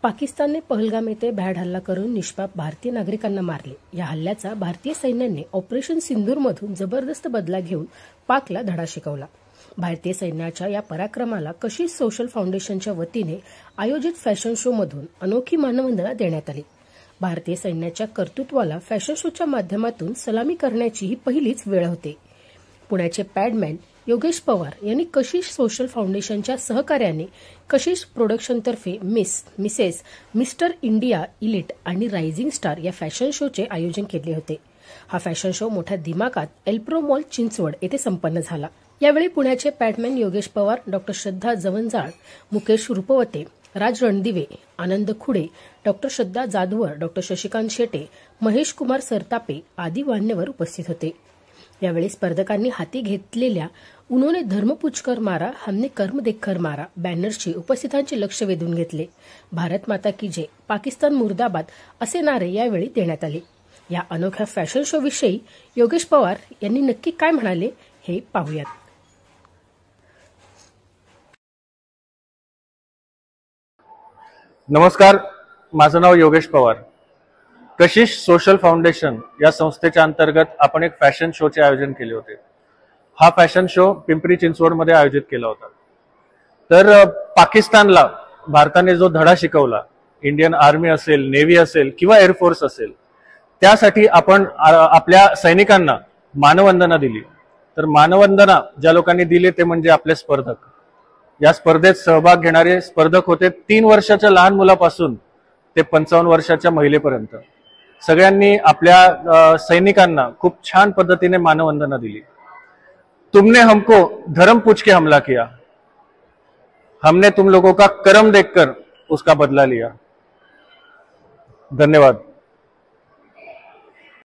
पाकिस्तानने पहलगाम येथे भ्याड हल्ला करून निष्पाप भारतीय नागरिकांना मारले। या हल्ल्याचा भारतीय सैन्याने ऑपरेशन सिंदूरमधून जबरदस्त बदला घेऊन पाकला धडा शिकवला। भारतीय सैन्याच्या या पराक्रमाला कशिश सोशल फाउंडेशनच्या वतीने आयोजित फॅशन शो मधून अनोखी मानवंदना देण्यात आली। भारतीय सैन्याच्या कर्तृत्वाला फॅशन शोच्या माध्यमातून सलामी करण्याची ही पहिलीच वेळ होती। पुण्याचे पॅडमॅन योगेश पवार यांनी कशिश सोशल फाउंडेशनच्या सहकार्याने कशिश प्रोडक्शनतर्फे मिसेस मिस्टर इंडिया इलिट आणि रायझिंग स्टार या फॅशन शोचे आयोजन केले होते। हा फॅशन शो मोठ्या दिमाखात एल्प्रो मॉल चिंचवड येथे संपन्न झाला। यावेळी पुण्याचे पॅडमॅन योगेश पवार, डॉक्टर श्रद्धा जवंजाळ, मुकेश रुपवते, राज रणदिवे, आनंद खुडे, डॉक्टर श्रद्धा जाधवर, डॉक्टर शशिकांत शेटे, महेश कुमार सरतापे आदी मान्यवर उपस्थित होते। यावेळी स्पर्धकांनी हाती घेतलेल्या उन्होंने धर्म पूछकर मारा हमने कर्म देखकर मारा बॅनर्सची उपस्थितांचे लक्ष वेधून घेतले। भारत माता की जय, पाकिस्तान मुर्दाबाद असे नारे यावेळी देण्यात आले। या अनोख्या फॅशन शो विषयी योगेश पवार यांनी नक्की काय म्हणाले हे पाहूयात। नमस्कार, माझं नाव योगेश पवार। कशिश सोशल फाउंडेशन या संस्थेच्या अंतर्गत आपण एक फॅशन शोचे आयोजन केले होते। हा फॅशन शो पिंपरी चिंचवडमध्ये आयोजित केला होता। तर पाकिस्तानला भारताने जो धडा शिकवला, इंडियन आर्मी असेल, नेव्ही असेल किंवा एअरफोर्स असेल, त्यासाठी आपण आपल्या सैनिकांना मानवंदना दिली। तर मानवंदना ज्या लोकांनी दिली ते म्हणजे आपले स्पर्धक। या स्पर्धेत सहभाग घेणारे स्पर्धक होते 3 वर्षाच्या लहान मुलापासून ते 55 वर्षाच्या महिलेपर्यंत। सगळ्यांनी आपल्या सैनिकांना खूप छान पद्धतीने मानवंदना दिली। तुमने हमको धर्म पूछ के हमला किया, हमने तुम लोगों का कर्म देखकर उसका बदला लिया। धन्यवाद।